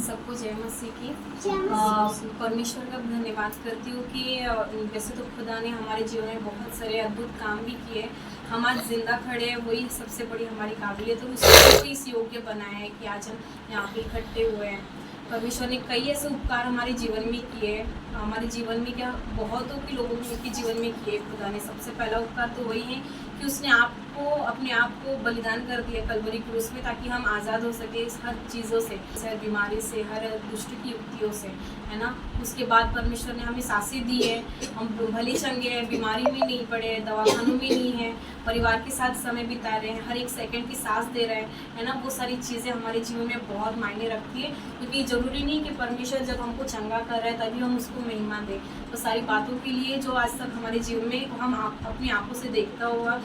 सबको जय मसीह की। परमेश्वर का धन्यवाद करती हूँ कि वैसे तो खुदा ने हमारे जीवन में बहुत सारे अद्भुत काम भी किए। हम आज जिंदा खड़े हैं, वही सबसे बड़ी हमारी काबिलियत और उसको इस योग्य बनाया है कि आज हम यहाँ पे इकट्ठे हुए हैं। परमेश्वर ने कई ऐसे उपकार हमारे जीवन में किए, हमारे जीवन में क्या बहुतों के लोगों के जीवन में किए। खुदा ने सबसे पहला उपकार तो वही है कि उसने अपने आप को बलिदान कर दिया कलवरी क्रूस में, ताकि हम आज़ाद हो सके इस हर चीज़ों से, हर बीमारी से, हर दुष्ट की युक्तियों से, है ना। उसके बाद परमेश्वर ने हमें सांसें दी है, हम भले चंगे हैं, बीमारी में नहीं पड़े, दवाखानों में नहीं है, परिवार के साथ समय बिता रहे हैं, हर एक सेकंड की सांस दे रहे हैं, है ना। वो सारी चीज़ें हमारे जीवन में बहुत मायने रखती है, क्योंकि ज़रूरी नहीं कि परमेश्वर जब हमको चंगा कर रहा है तभी हम उसको महिमा दें। तो सारी बातों के लिए जो आज तक हमारे जीवन में हम अपनी आंखों से देखता हुआ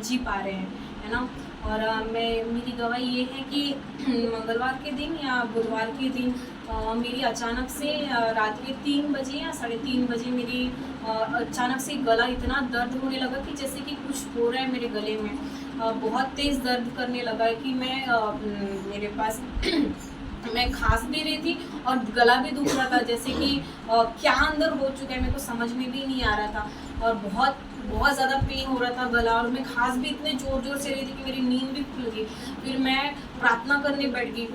जी पा रहे हैं, है ना। और मेरी गवाही ये है कि मंगलवार के दिन या बुधवार के दिन मेरी अचानक से रात के 3 बजे या 3:30 बजे मेरी अचानक से गला इतना दर्द होने लगा कि जैसे कि कुछ हो रहा है मेरे गले में। बहुत तेज़ दर्द करने लगा कि मेरे पास मैं खांस भी रही थी और गला भी दुख रहा था, जैसे कि क्या अंदर हो चुका है मेरे को समझ में भी नहीं आ रहा था। और बहुत ज़्यादा पेन हो रहा था गला, और मैं खांस भी इतने ज़ोर से रही थी कि मेरी नींद भी खुल गई। फिर मैं प्रार्थना करने बैठ गई,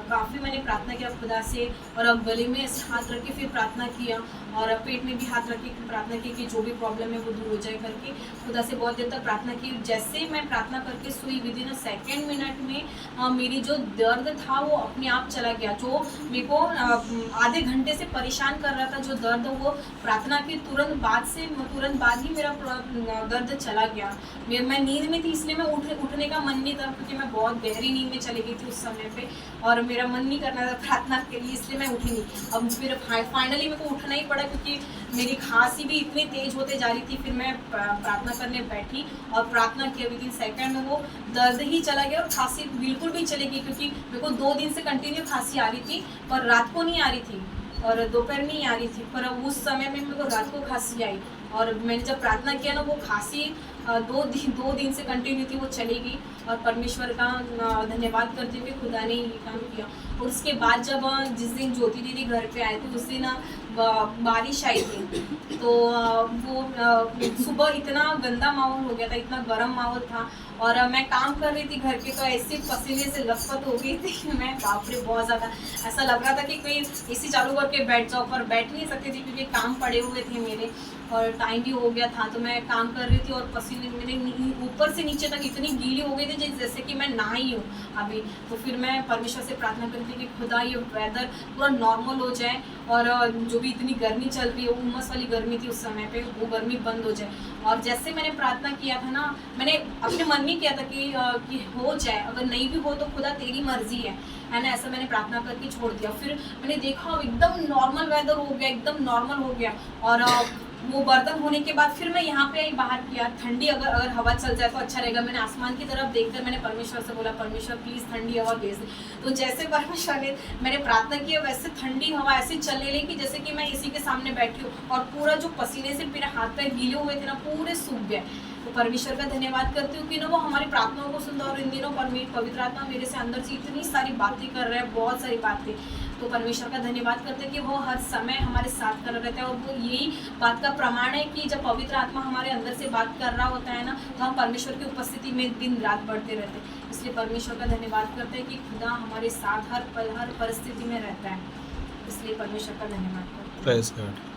काफ़ी मैंने प्रार्थना किया खुदा से, और अब गले में हाथ रख के फिर प्रार्थना किया, और पेट में भी हाथ रख के प्रार्थना की कि जो भी प्रॉब्लम है वो दूर हो जाए करके। खुदा से बहुत देर तक प्रार्थना की। जैसे मैं प्रार्थना करके सुई, विदिन अ सेकेंड मिनट में मेरी जो दर्द था वो अपने आप चला गया। जो मेरे को आधे घंटे से परेशान कर रहा था जो दर्द, वो प्रार्थना के तुरंत बाद ही मेरा दर्द चला गया। मैं नींद में थी, इसलिए मैं उठने का मन नहीं था, क्योंकि मैं बहुत गहरी नींद में चली गई थी उस समय पे, और मेरा मन नहीं करना था प्रार्थना के लिए, इसलिए मैं उठी नहीं। अब फिर फाइनली मेरे को उठना ही पड़ा, क्योंकि मेरी खांसी भी इतनी तेज होते जा रही थी। फिर मैं प्रार्थना करने बैठी और प्रार्थना की, विदिन सेकंड में वो दर्द ही चला गया और खांसी बिल्कुल भी चली गई, क्योंकि मेरे को 2 दिन से कंटिन्यू खांसी आ रही थी, पर रात को नहीं आ रही थी और दोपहर में ही आ रही थी, पर उस समय में मेरे को रात को खांसी आई। और मैंने जब प्रार्थना किया ना, वो खांसी 2 दिन से कंटिन्यू थी, वो चली गई। और परमेश्वर का धन्यवाद करते हुए खुदा ने ये काम किया। और उसके बाद जब जिस दिन ज्योति दीदी घर पे आए थे, उस दिन बारिश आई थी, तो वो सुबह इतना गंदा माहौल हो गया था, इतना गर्म माहौल था, और मैं काम कर रही थी घर के, तो ऐसे पसीने से लथपथ हो गई थी मैं, बाप रे बहुत ज़्यादा। ऐसा लग रहा था कि कोई एसी चालू करके बैठ जाओ, पर बैठ नहीं सकती थी क्योंकि काम पड़े हुए थे मेरे, और टाइम भी हो गया था। तो मैं काम कर रही थी और पसीने मेरे ऊपर से नीचे तक इतनी गीली हो गई थी जैसे कि मैं नहाई हूँ अभी। तो फिर मैं परमेश्वर से प्रार्थना करी थी कि खुदा ये वेदर पूरा नॉर्मल हो जाए, और जो भी इतनी गर्मी चल रही है, उमस वाली गर्मी थी उस समय पे, वो गर्मी बंद हो जाए। और जैसे मैंने प्रार्थना किया था ना, मैंने अपने मन में किया था कि हो जाए, अगर नहीं भी हो तो खुदा तेरी मर्जी है ना। ऐसा मैंने प्रार्थना करके छोड़ दिया। फिर मैंने देखा एकदम नॉर्मल वेदर हो गया, एकदम नॉर्मल हो गया। और वो बर्तन होने के बाद फिर मैं यहाँ पे आई बाहर किया, ठंडी अगर हवा चल जाए तो अच्छा रहेगा। मैंने आसमान की तरफ देखकर मैंने परमेश्वर से बोला, परमेश्वर प्लीज़ ठंडी हवा भेज दे। तो जैसे परमेश्वर ने, मैंने प्रार्थना की, वैसे ठंडी हवा ऐसे चलने लगी जैसे कि मैं इसी के सामने बैठी हूँ, और पूरा जो पसीने से मेरे हाथ पैर गीले हुए थे ना, पूरे सूख गए। तो परमेश्वर का धन्यवाद करती हूँ कि ना वो हमारी प्रार्थनाओं को सुनता, और इन दिनों पवित्र आत्मा मेरे से अंदर से इतनी सारी बातें कर रहा है, बहुत सारी बातें। तो परमेश्वर का धन्यवाद करते हैं कि वो हर समय हमारे साथ कर रहता है, और वो यही बात का प्रमाण है कि जब पवित्र आत्मा हमारे अंदर से बात कर रहा होता है ना, तो हम परमेश्वर की उपस्थिति में दिन रात बढ़ते रहते हैं। इसलिए परमेश्वर का धन्यवाद करते हैं कि खुदा हमारे साथ हर पल हर परिस्थिति में रहता है। इसलिए परमेश्वर का धन्यवाद करते हैं।